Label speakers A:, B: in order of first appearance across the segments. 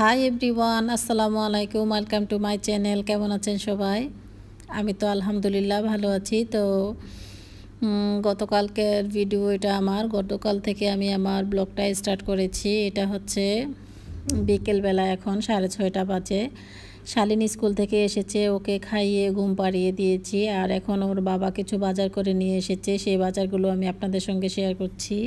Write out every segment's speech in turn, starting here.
A: Hi everyone, আসসালামু আলাইকুম। Welcome to my channel. কেমন আছেন সবাই? আমি তো আলহামদুলিল্লাহ ভালো আছি। তো গতকালকের ভিডিও এটা আমার। গতকাল থেকে আমি আমার ব্লগটা স্টার্ট করেছি। এটা হচ্ছে বিকেলবেলা, এখন 6:30 বাজে। শালিনী স্কুল থেকে এসেছে, ওকে খাইয়ে ঘুম পাড়িয়ে দিয়েছি। আর এখন ওর বাবা কিছু বাজার করে নিয়ে এসেছে, সেই বাজারগুলো আমি আপনাদের সঙ্গে শেয়ার করছি।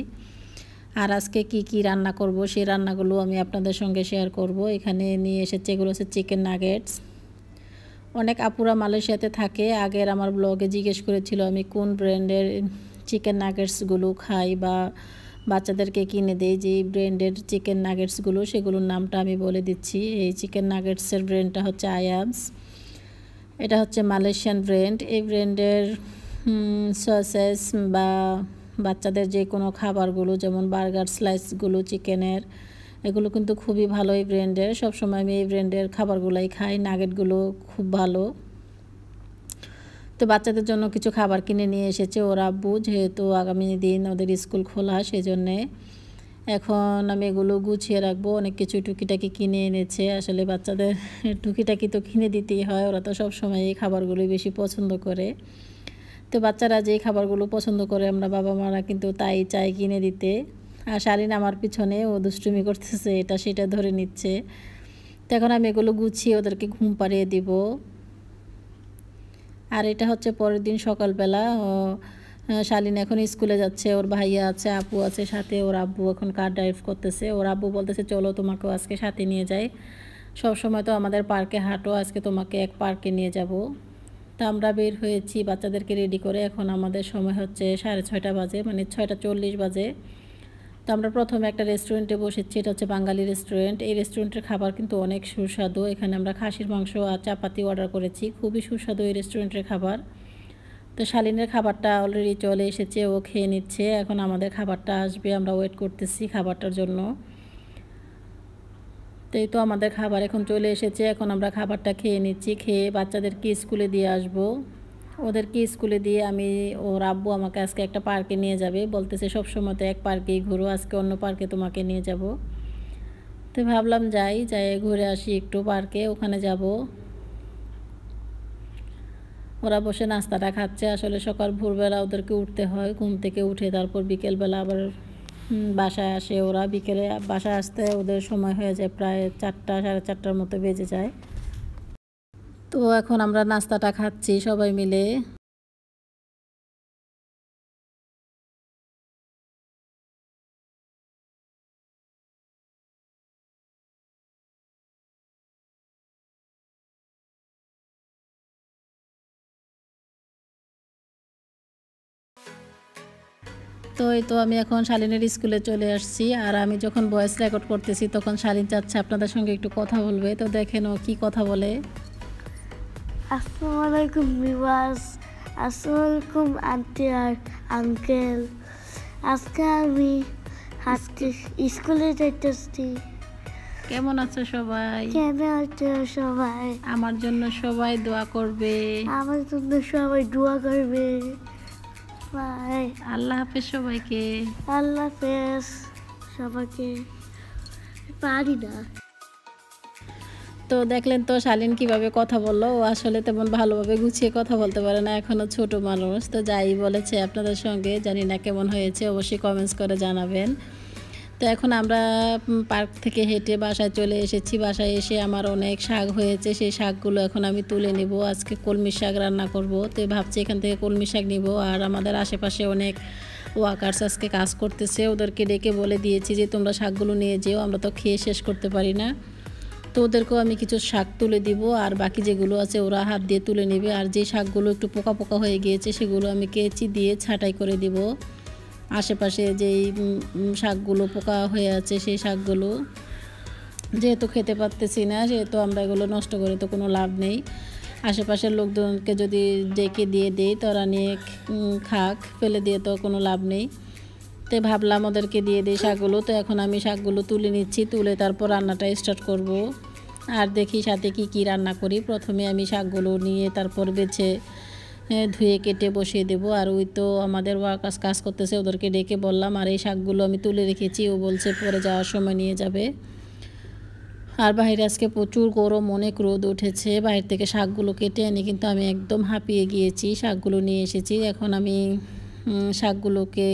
A: আর আজকে কি রান্না করব সেই রান্নাগুলো আমি আপনাদের সঙ্গে শেয়ার করব। এখানে নিয়ে এসেছে, এগুলো হচ্ছে চিকেন নাগেটস। অনেক আপুরা মালয়েশিয়াতে থাকে, আগের আমার ব্লগে জিজ্ঞেস করেছিল আমি কোন ব্র্যান্ডের চিকেন নাগেটসগুলো খাই বা বাচ্চাদেরকে কিনে দেই, যে ব্র্যান্ডের চিকেন নাগেটসগুলো, সেগুলোর নামটা আমি বলে দিচ্ছি। এই চিকেন নাগেটসের ব্র্যান্ডটা হচ্ছে আয়াবস। এটা হচ্ছে মালয়েশিয়ান ব্র্যান্ড। এই ব্র্যান্ডের সসেস বা বাচ্চাদের যে কোনো খাবারগুলো, যেমন বার্গার স্লাইসগুলো চিকেনের, এগুলো কিন্তু খুবই ভালো এই ব্র্যান্ডের। সবসময় আমি এই ব্র্যান্ডের খাবারগুলোই খাই। নাগেটগুলো খুব ভালো। তো বাচ্চাদের জন্য কিছু খাবার কিনে নিয়ে এসেছে ওর আব্বু, যেহেতু আগামী দিন ওদের স্কুল খোলা, সেজন্যে এখন আমি এগুলো গুছিয়ে রাখবো। অনেক কিছু টুকিটাকি কিনে এনেছে। আসলে বাচ্চাদের টুকিটাকি তো কিনে দিতেই হয়, ওরা তো সবসময় এই খাবারগুলোই বেশি পছন্দ করে। তো বাচ্চারা যেই খাবারগুলো পছন্দ করে আমরা বাবা মারা কিন্তু তাই চাই কিনে দিতে। আর শালীন আমার পিছনে ও দুষ্টুমি করতেছে, এটা সেটা ধরে নিচ্ছে। তো এখন আমি এগুলো গুছিয়ে ওদেরকে ঘুম পাড়িয়ে দিব। আর এটা হচ্ছে পরের দিন সকালবেলা। শালীন এখন স্কুলে যাচ্ছে, ওর ভাইয়া আছে, আপু আছে সাথে। ওর আব্বু এখন কার ড্রাইভ করতেছে। ওর আব্বু বলতেছে চলো তোমাকেও আজকে সাথে নিয়ে যাই, সব সময় তো আমাদের পার্কে হাঁটো, আজকে তোমাকে এক পার্কে নিয়ে যাব। তো আমরা বের হয়েছি বাচ্চাদেরকে রেডি করে। এখন আমাদের সময় হচ্ছে 6:30 বাজে, মানে 6:40 বাজে। তো আমরা প্রথমে একটা রেস্টুরেন্টে বসেছি, এটা হচ্ছে বাঙালি রেস্টুরেন্ট। এই রেস্টুরেন্টের খাবার কিন্তু অনেক সুস্বাদু। এখানে আমরা খাসির মাংস আর চাপাতি অর্ডার করেছি, খুবই সুস্বাদু এই রেস্টুরেন্টের খাবার। তো শালীনের খাবারটা অলরেডি চলে এসেছে, ও খেয়ে নিচ্ছে। এখন আমাদের খাবারটা আসবে, আমরা ওয়েট করতেছি খাবারটার জন্য। তো এই তো আমাদের খাবার এখন চলে এসেছে, এখন আমরা খাবারটা খেয়ে নিচ্ছি। খেয়ে বাচ্চাদেরকে স্কুলে দিয়ে আসব। ওদেরকে স্কুলে দিয়ে আমি, ওর আব্বু আমাকে আজকে একটা পার্কে নিয়ে যাবে, বলতেছে সবসময় তো এক পার্কেই ঘুরো, আজকে অন্য পার্কে তোমাকে নিয়ে যাব। তো ভাবলাম যাই ঘুরে আসি একটু পার্কে, ওখানে যাব। ওরা বসে নাস্তাটা খাচ্ছে। আসলে সকাল ভোরবেলা ওদেরকে উঠতে হয়, ঘুম থেকে উঠে তারপর বিকেলবেলা আবার বাসায় আসে। ওরা বিকেলে বাসায় আসতে ওদের সময় হয়ে যায় প্রায় 4টা 4:30টার মতো বেজে যায়। তো এখন আমরা নাস্তাটা খাচ্ছি সবাই মিলে। তো এই তো আমি এখন শালীনের স্কুলে চলে আসছি। আর আমি যখন ভয়েস রেকর্ড করতেছি তখন শালীন চাচ্ছে আপনাদের সঙ্গে একটু কথা বলবে। তো দেখেন ও কি কথা বলে।
B: আসসালামু আলাইকুম ভিউয়ার্স, আসসালামু আলাইকুম আন্টি আর আঙ্কেল। আমি আজকে স্কুলে যাইতেছি।
A: কেমন আছো সবাই?
B: কেমন আছো সবাই?
A: আমার জন্য সবাই দোয়া করবে।
B: আমার জন্য সবাই দোয়া করবে। বাই।
A: আল্লাহ হাফেজ সবাইকে।
B: আল্লাহ হাফেজ সবাইকে। পারি না।
A: তো দেখলেন তো শালীন কিভাবে কথা বললো। ও আসলে তেমন ভালোভাবে গুছিয়ে কথা বলতে পারে না, এখনও ছোট মানুষ। তো যাই বলেছে আপনাদের সঙ্গে, জানি না কেমন হয়েছে, অবশ্যই কমেন্টস করে জানাবেন। তো এখন আমরা পার্ক থেকে হেঁটে বাসায় চলে এসেছি। বাসায় এসে আমার অনেক শাক হয়েছে, সেই শাকগুলো এখন আমি তুলে নেব। আজকে কলমি শাক রান্না করব। তো ভাবছি এখান থেকে কলমি শাক নিব। আর আমাদের আশেপাশে অনেক ওয়ার্কার্স আজকে কাজ করতেছে, ওদেরকে ডেকে বলে দিয়েছি যে তোমরা শাকগুলো নিয়ে যেও, আমরা তো খেয়ে শেষ করতে পারি না। তো ওদেরকেও আমি কিছু শাক তুলে দিব, আর বাকি যেগুলো আছে ওরা হাত দিয়ে তুলে নেবে। আর যে শাকগুলো একটু পোকা পোকা হয়ে গিয়েছে সেগুলো আমি কেচি দিয়ে ছাঁটাই করে দিব। আশেপাশে যেই শাকগুলো পোকা হয়ে আছে সেই শাকগুলো যেহেতু খেতে পারতেছি না, সেহেতু আমরা এগুলো নষ্ট করে তো কোনো লাভ নেই। আশেপাশের লোকজনকে যদি ডেকে দিয়ে দিই তোরা নিয়ে খাক, ফেলে দিয়ে তো কোনো লাভ নেই। তো ভাবলাম ওদেরকে দিয়ে দিই শাকগুলো। তো এখন আমি শাকগুলো তুলে নিচ্ছি, তুলে তারপর রান্নাটা স্টার্ট করব। আর দেখি সাথে কি রান্না করি। প্রথমে আমি শাকগুলো নিয়ে তারপর বেছে ধুয়ে কেটে বসিয়ে দেবো। আর ওই তো আমাদের ওয়ার্কার্স কাজ করতেছে, ওদেরকে ডেকে বললাম। আর এই শাকগুলো আমি তুলে রেখেছি, ও বলছে পরে যাওয়ার সময় নিয়ে যাবে। আর বাইরে আজকে প্রচুর গরম, অনেক রোদ উঠেছে। বাইরে থেকে শাকগুলো কেটে এনে কিন্তু আমি একদম হাঁপিয়ে গিয়েছি। শাকগুলো নিয়ে এসেছি, এখন আমি শাকগুলোকে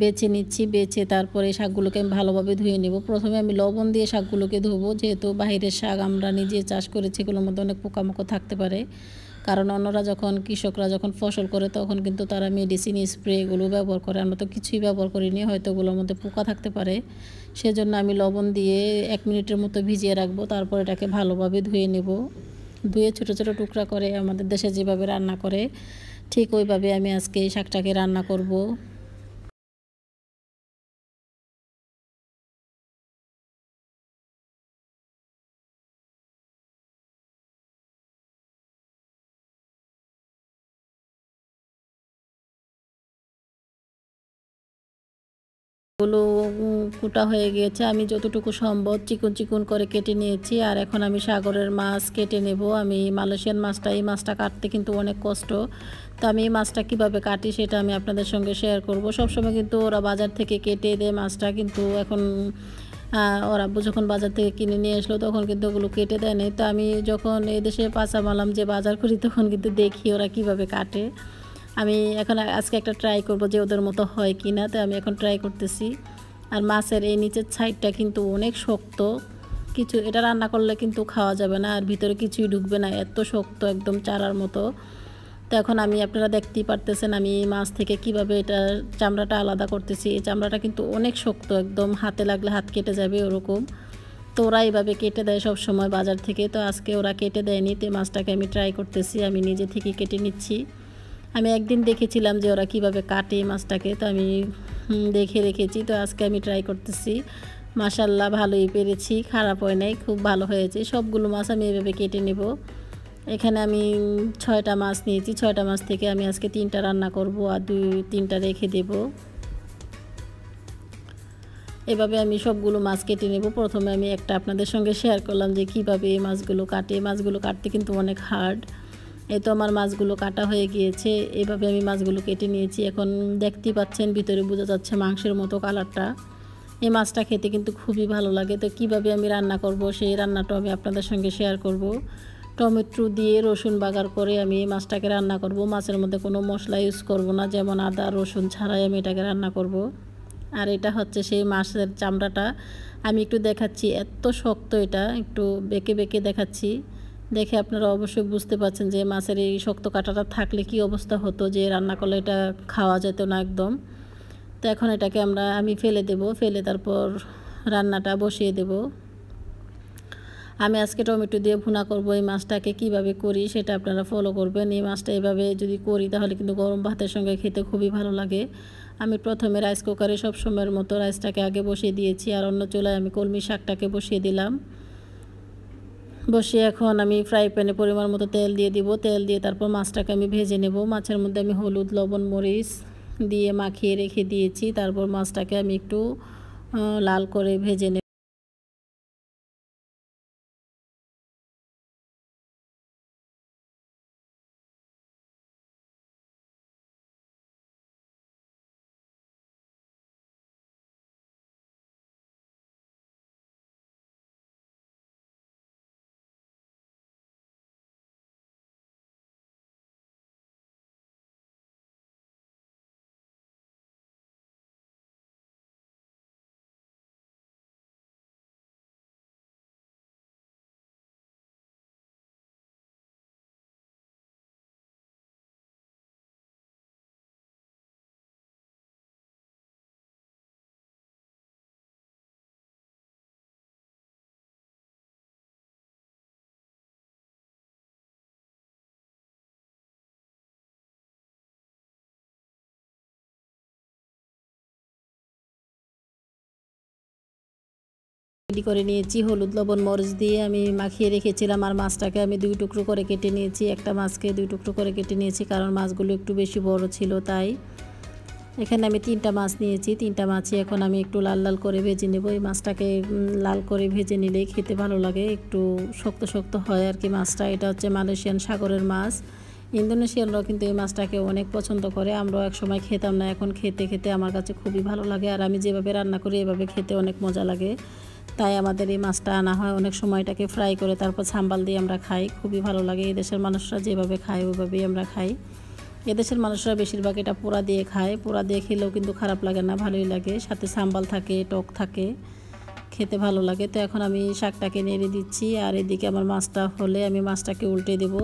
A: বেছে নিচ্ছি। বেছে তারপরে শাকগুলোকে আমি ভালোভাবে ধুয়ে নেব। প্রথমে আমি লবণ দিয়ে শাকগুলোকে ধুবো, যেহেতু বাইরের শাক আমরা নিজে চাষ করেছি, এগুলোর মধ্যে অনেক পোকামাকড় থাকতে পারে। কারণ অন্যরা যখন কৃষকরা যখন ফসল করে তখন কিন্তু তারা মেডিসিন স্প্রে এগুলো ব্যবহার করে, আমরা তো কিছুই ব্যবহার করিনি, হয়তো ওগুলোর মধ্যে পোকা থাকতে পারে। সেজন্য আমি লবণ দিয়ে 1 মিনিটের মতো ভিজিয়ে রাখবো, তারপর এটাকে ভালোভাবে ধুয়ে নেব। ধুয়ে ছোটো ছোটো টুকরা করে আমাদের দেশে যেভাবে রান্না করে ঠিক ওইভাবে আমি আজকে এই শাকটাকে রান্না করব। গুলো কুটা হয়ে গিয়েছে, আমি যতটুকু সম্ভব চিকন চিকন করে কেটে নিয়েছি। আর এখন আমি সাগরের মাছ কেটে নেব। আমি মালয়েশিয়ান মাছটা, এই মাছটা কাটতে কিন্তু অনেক কষ্ট, তো আমি এই মাছটা কীভাবে কাটি সেটা আমি আপনাদের সঙ্গে শেয়ার করব। সবসময় কিন্তু ওরা বাজার থেকে কেটে দেয় মাছটা, কিন্তু এখন ওর আব্বু যখন বাজার থেকে কিনে নিয়ে আসলো তখন কিন্তু ওগুলো কেটে দেয় নাই। তো আমি যখন এদেশে পাঁচা মালাম যে বাজার করি তখন কিন্তু দেখি ওরা কীভাবে কাটে। আমি এখন আজকে একটা ট্রাই করব যে ওদের মতো হয় কি না, তো আমি এখন ট্রাই করতেছি। আর মাছের এই নিচের সাইডটা কিন্তু অনেক শক্ত, কিছু এটা রান্না করলে কিন্তু খাওয়া যাবে না, আর ভিতরে কিছুই ঢুকবে না, এত শক্ত একদম চারার মতো। তো এখন আমি, আপনারা দেখতেই পারতেছেন আমি মাছ থেকে কিভাবে এটা চামড়াটা আলাদা করতেছি। এই চামড়াটা কিন্তু অনেক শক্ত, একদম হাতে লাগলে হাত কেটে যাবে ওরকম। তো ওরা এইভাবে কেটে দেয় সব সময় বাজার থেকে, তো আজকে ওরা কেটে দেয়নি। তো মাছটাকে আমি ট্রাই করতেছি, আমি নিজে থেকে কেটে নিচ্ছি। আমি একদিন দেখেছিলাম যে ওরা কিভাবে কাটে মাছটাকে, তো আমি দেখে রেখেছি। তো আজকে আমি ট্রাই করতেছি। মাশাআল্লাহ ভালোই পেরেছি, খারাপ হয় নাই, খুব ভালো হয়েছে। সবগুলো মাছ আমি এভাবে কেটে নেব। এখানে আমি 6টা মাছ নিয়েছি, 6টা মাছ থেকে আমি আজকে 3টা রান্না করব আর 2-3টা রেখে দেব। এভাবে আমি সবগুলো মাছ কেটে নেব। প্রথমে আমি একটা আপনাদের সঙ্গে শেয়ার করলাম যে কিভাবে এই মাছগুলো কাটে। মাছগুলো কাটতে কিন্তু অনেক হার্ড। এই তো আমার মাছগুলো কাটা হয়ে গিয়েছে, এভাবে আমি মাছগুলো কেটে নিয়েছি। এখন দেখতেই পাচ্ছেন ভিতরে বোঝা যাচ্ছে মাংসের মতো কালারটা। এই মাছটা খেতে কিন্তু খুবই ভালো লাগে। তো কিভাবে আমি রান্না করব সেই রান্নাটা আমি আপনাদের সঙ্গে শেয়ার করব। টমেটো দিয়ে রসুন বাগার করে আমি এই মাছটাকে রান্না করব। মাছের মধ্যে কোনো মশলা ইউজ করব না, যেমন আদা রসুন ছাড়াই আমি এটাকে রান্না করব। আর এটা হচ্ছে সেই মাছের চামড়াটা, আমি একটু দেখাচ্ছি, এত শক্ত, এটা একটু বেঁকে বেঁকে দেখাচ্ছি। দেখে আপনারা অবশ্যই বুঝতে পারছেন যে মাছের এই শক্ত কাঁটাটা থাকলে কি অবস্থা হতো, যে রান্না করলে এটা খাওয়া যেত না একদম। তো এখন এটাকে আমি ফেলে দেব, ফেলে তারপর রান্নাটা বসিয়ে দেব। আমি আজকে টমেটো দিয়ে ভুনা করব। এই মাছটাকে কিভাবে করি সেটা আপনারা ফলো করবেন। এই মাছটা এভাবে যদি করি তাহলে কিন্তু গরম ভাতের সঙ্গে খেতে খুবই ভালো লাগে। আমি প্রথমে রাইস কুকারে সব সময়ের মতো রাইসটাকে আগে বসিয়ে দিয়েছি, আর অন্য চুলায় আমি কলমি শাকটাকে বসিয়ে দিলাম। বসিয়ে এখন আমি ফ্রাই প্যানে পরিমাণ মতো তেল দিয়ে দিব। তেল দিয়ে তারপর মাছটাকে আমি ভেজে নেব। মাছের মধ্যে আমি হলুদ লবণ মরিচ দিয়ে মাখিয়ে রেখে দিয়েছি। তারপর মাছটাকে আমি একটু লাল করে ভেজে নেব। রেডি করে নিয়েছি, হলুদ লবণ মরিচ দিয়ে আমি মাখিয়ে রেখেছিলাম। আর মাছটাকে আমি 2 টুকরো করে কেটে নিয়েছি। একটা মাছকে 2 টুকরো করে কেটে নিয়েছি, কারণ মাছগুলো একটু বেশি বড় ছিল তাই। এখানে আমি 3টা মাছ নিয়েছি, 3টা মাছই এখন আমি একটু লাল লাল করে ভেজে নেব। এই মাছটাকে লাল করে ভেজে নিলেই খেতে ভালো লাগে, একটু শক্ত শক্ত হয় আর কি মাছটা। এটা হচ্ছে মালয়েশিয়ান সাগরের মাছ। ইন্দোনেশিয়ানরাও কিন্তু এই মাছটাকে অনেক পছন্দ করে। আমরাও একসময় খেতাম না, এখন খেতে খেতে আমার কাছে খুবই ভালো লাগে। আর আমি যেভাবে রান্না করি এভাবে খেতে অনেক মজা লাগে, তাই আমাদের এই মাছটা আনা হয়। অনেক সময় এটাকে ফ্রাই করে তারপর সাম্বাল দিয়ে আমরা খাই, খুবই ভালো লাগে। এই দেশের মানুষরা যেভাবে খায় ওইভাবেই আমরা খাই। এদেশের মানুষরা বেশিরভাগ এটা পোড়া দিয়ে খায়, পোড়া দিয়ে খেলেও কিন্তু খারাপ লাগে না, ভালোই লাগে। সাথে সাম্বাল থাকে, টক থাকে, খেতে ভালো লাগে। তো এখন আমি শাকটাকে নেড়ে দিচ্ছি, আর এদিকে আমার মাছটা হলে আমি মাছটাকে উল্টে দেবো।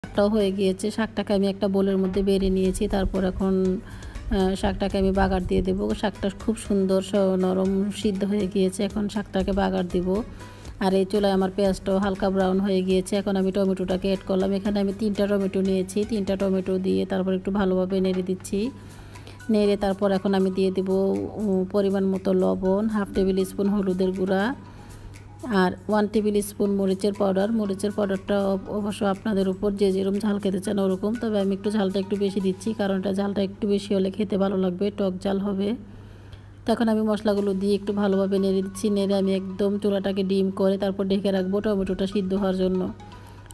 A: শাকটাও হয়ে গিয়েছে, শাকটাকে আমি একটা বোলের মধ্যে বেড়ে নিয়েছি। তারপর এখন শাকটাকে আমি বাগার দিয়ে দেবো। শাকটা খুব সুন্দর নরম সিদ্ধ হয়ে গিয়েছে, এখন শাকটাকে বাগার দিব। আর এই চুলায় আমার পেঁয়াজটাও হালকা ব্রাউন হয়ে গিয়েছে, এখন আমি টমেটোটাকে অ্যাড করলাম। এখানে আমি 3টা টমেটো নিয়েছি, 3টা টমেটো দিয়ে তারপর একটু ভালোভাবে নেড়ে দিচ্ছি। নেড়ে তারপর এখন আমি দিয়ে দেব পরিমাণ মতো লবণ, হাফ টেবিল স্পুন হলুদের গুঁড়া, আর 1 টেবিল স্পুন মরিচের পাউডার। মরিচের পাউডারটা অবশ্য আপনাদের উপর যে যেরকম ঝাল খেতে চান ওরকম, তবে আমি একটু ঝালটা একটু বেশি দিচ্ছি, কারণ এটা ঝালটা একটু বেশি হলে খেতে ভালো লাগবে, টক ঝাল হবে। তখন আমি মশলাগুলো দিয়ে একটু ভালোভাবে নেড়ে দিচ্ছি। নেড়ে আমি একদম চুলাটাকে ডিম করে তারপর ঢেকে রাখবো টমেটোটা সিদ্ধ হওয়ার জন্য।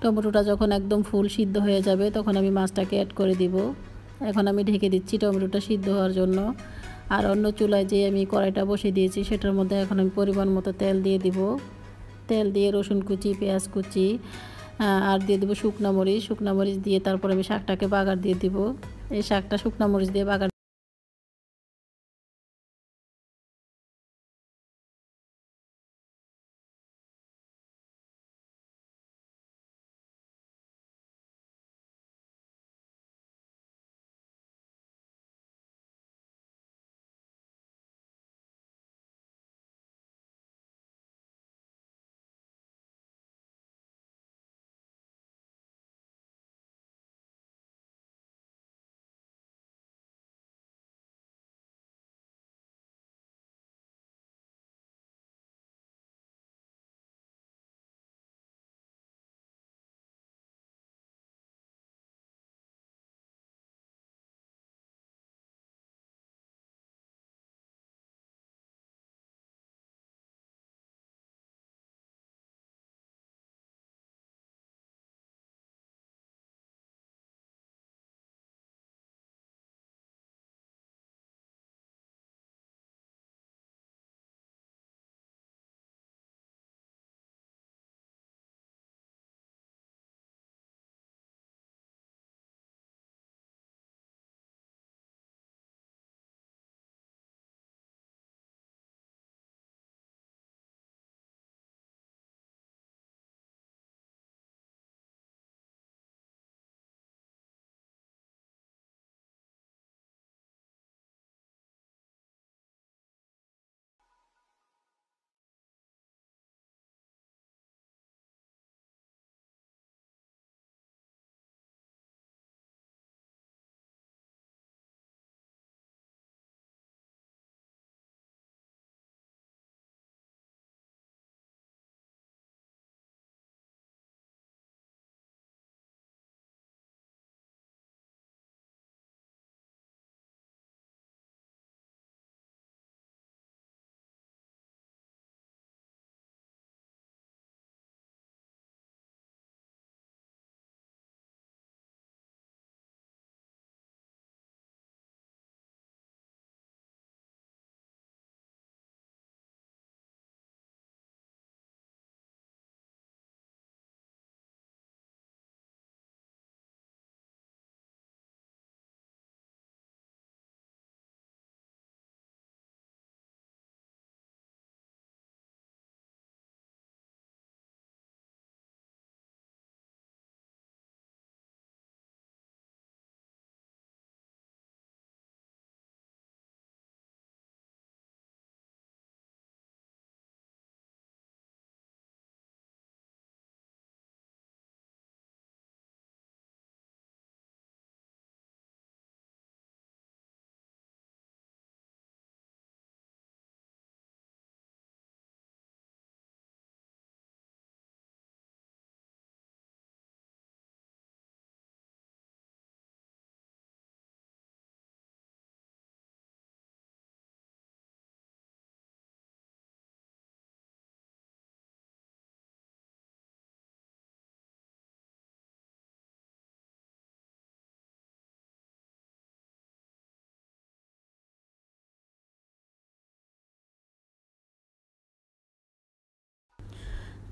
A: টমেটোটা যখন একদম ফুল সিদ্ধ হয়ে যাবে তখন আমি মাছটাকে অ্যাড করে দিব। এখন আমি ঢেকে দিচ্ছি টমেটোটা সিদ্ধ হওয়ার জন্য। আর অন্য চুলায় যে আমি কড়াইটা বসিয়ে দিয়েছি সেটার মধ্যে এখন আমি পরিমাণ মতো তেল দিয়ে দিব। তেল দিয়ে রসুন কুচি, পেঁয়াজ কুচি, আর দিয়ে দেবো শুকনো মরিচ দিয়ে তারপর আমি শাকটাকে বাগার দিয়ে দিব। এই শাকটা শুকনো মরিচ দিয়ে বাগার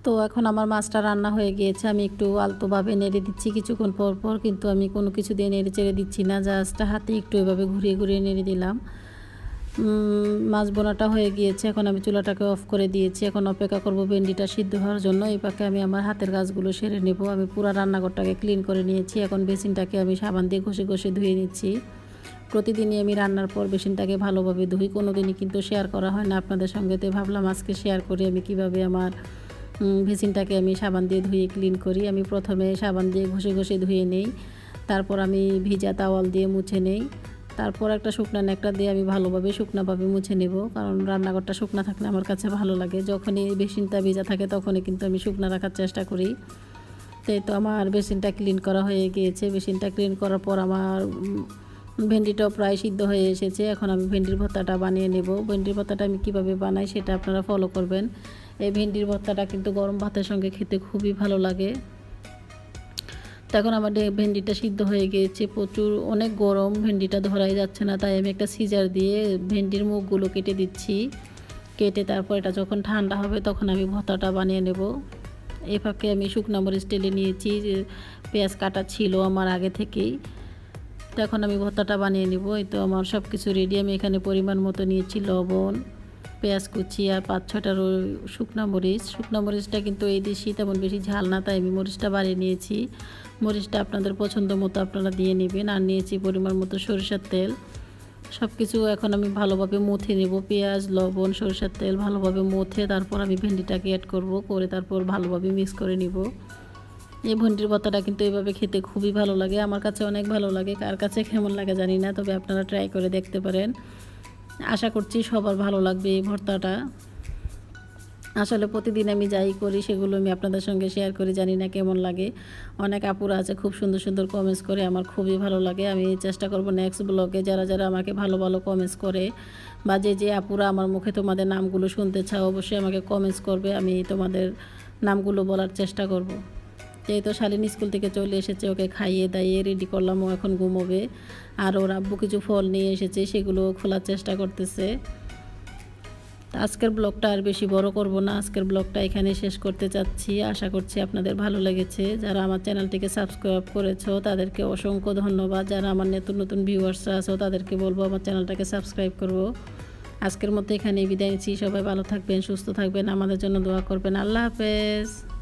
A: তো এখন আমার মাছটা রান্না হয়ে গিয়েছে, আমি একটু আলতোভাবে নেড়ে দিচ্ছি কিছুক্ষণ পর পর, কিন্তু আমি কোনো কিছু দিয়ে নেড়ে চেড়ে দিচ্ছি না, জাস্ট হাতে একটু এভাবে ঘুরিয়ে ঘুরিয়ে নেড়ে দিলাম। মাছ বোনাটা হয়ে গিয়েছে, এখন আমি চুলাটাকে অফ করে দিয়েছি। এখন অপেক্ষা করব ভেন্ডিটা সিদ্ধ হওয়ার জন্য। এই পাকে আমি আমার হাতের কাজগুলো সেরে নেব। আমি পুরো রান্নাঘরটাকে ক্লিন করে নিয়েছি। এখন বেসিনটাকে আমি সাবান দিয়ে ঘষে ঘষে ধুয়ে নিচ্ছি। প্রতিদিনই আমি রান্নার পর বেসিনটাকে ভালোভাবে ধুই, কোনো দিনই কিন্তু শেয়ার করা হয় না আপনাদের সঙ্গে। তো ভাবলাম আজকে শেয়ার করি আমি কিভাবে আমার বেসিনটাকে আমি সাবান দিয়ে ধুয়ে ক্লিন করি। আমি প্রথমে সাবান দিয়ে ঘষে ঘষে ধুয়ে নেই, তারপর আমি ভিজা তাওয়াল দিয়ে মুছে নেই, তারপর একটা শুকনো ন্যাকড়া দিয়ে আমি ভালোভাবে শুকনোভাবে মুছে নেব, কারণ রান্নাঘরটা শুকনো থাকলে আমার কাছে ভালো লাগে। যখনই বেসিনটা ভিজা থাকে তখনই কিন্তু আমি শুকনো রাখার চেষ্টা করি। তাই তো আমার বেসিনটা ক্লিন করা হয়ে গিয়েছে। বেসিনটা ক্লিন করার পর আমার ভেন্ডিটাও প্রায় সিদ্ধ হয়ে এসেছে। এখন আমি ভেন্ডির ভর্তাটা বানিয়ে নেব। ভেন্ডির ভর্তাটা আমি কিভাবে বানাই সেটা আপনারা ফলো করবেন। এই ভেন্ডির ভর্তাটা কিন্তু গরম ভাতের সঙ্গে খেতে খুবই ভালো লাগে। এখন আমার ভেন্ডিটা সিদ্ধ হয়ে গিয়েছে, প্রচুর অনেক গরম, ভেন্ডিটা ধরাই যাচ্ছে না, তাই আমি একটা সিজার দিয়ে ভেন্ডির মুখগুলো কেটে দিচ্ছি। কেটে তারপর এটা যখন ঠান্ডা হবে তখন আমি ভর্তাটা বানিয়ে নেব। এই ফাঁকে আমি শুকনো মরিচ টেলে নিয়েছি, পেঁয়াজ কাটা ছিল আমার আগে থেকেই। তো এখন আমি ভর্তাটা বানিয়ে নেব। এই তো আমার সব কিছু রেডি। আমি এখানে পরিমাণ মতো নিয়েছি লবণ, পেঁয়াজ কুচি আর 5-6টা শুকনো মরিচ। শুকনো মরিচটা কিন্তু এই দেশি তেমন বেশি ঝাল না, তাই আমি মরিচটা বাড়িয়ে নিয়েছি। মরিচটা আপনাদের পছন্দ মতো আপনারা দিয়ে নেবেন। আর নিয়েছি পরিমাণ মতো সরিষার তেল। সব কিছু এখন আমি ভালোভাবে মথে নেব। পেঁয়াজ, লবণ, সরিষার তেল ভালোভাবে মথে তারপর আমি ভেন্ডিটাকে অ্যাড করব, করে তারপর ভালোভাবে মিক্স করে নিব। এই ভেন্ডির ভর্তাটা কিন্তু এইভাবে খেতে খুবই ভালো লাগে, আমার কাছে অনেক ভালো লাগে। কার কাছে কেমন লাগে জানি না, তবে আপনারা ট্রাই করে দেখতে পারেন। আশা করছি সবার ভালো লাগবে এই ভর্তাটা। আসলে প্রতিদিন আমি যাই করি সেগুলো আমি আপনাদের সঙ্গে শেয়ার করি, জানি না কেমন লাগে। অনেক আপুরা আছে খুব সুন্দর সুন্দর কমেন্টস করে, আমার খুবই ভালো লাগে। আমি চেষ্টা করব নেক্সট ব্লগে যারা যারা আমাকে ভালো ভালো কমেন্টস করে, বা যে আপুরা আমার মুখে তোমাদের নামগুলো শুনতে চাও অবশ্যই আমাকে কমেন্টস করবে, আমি তোমাদের নামগুলো বলার চেষ্টা করব। এই তো শালিনী স্কুল থেকে চলে এসেছে, ওকে খাইয়ে দাইয়ে রেডি করলাম, ও এখন ঘুমোবে। আর ওর আব্বু কিছু ফল নিয়ে এসেছে, সেগুলো খোলার চেষ্টা করতেছে। আজকের ব্লগটা আর বেশি বড় করব না, আজকের ব্লগটা এখানে শেষ করতে চাচ্ছি। আশা করছি আপনাদের ভালো লেগেছে। যারা আমার চ্যানেলটিকে সাবস্ক্রাইব করেছো তাদেরকে অসংখ্য ধন্যবাদ। যারা আমার নতুন নতুন ভিউয়ার্সরা আছো তাদেরকে বলবো আমার চ্যানেলটাকে সাবস্ক্রাইব করব। আজকের মতো এখানেই বিদায় নিচ্ছি। সবাই ভালো থাকবেন, সুস্থ থাকবেন, আমাদের জন্য দোয়া করবেন। আল্লাহ হাফেজ।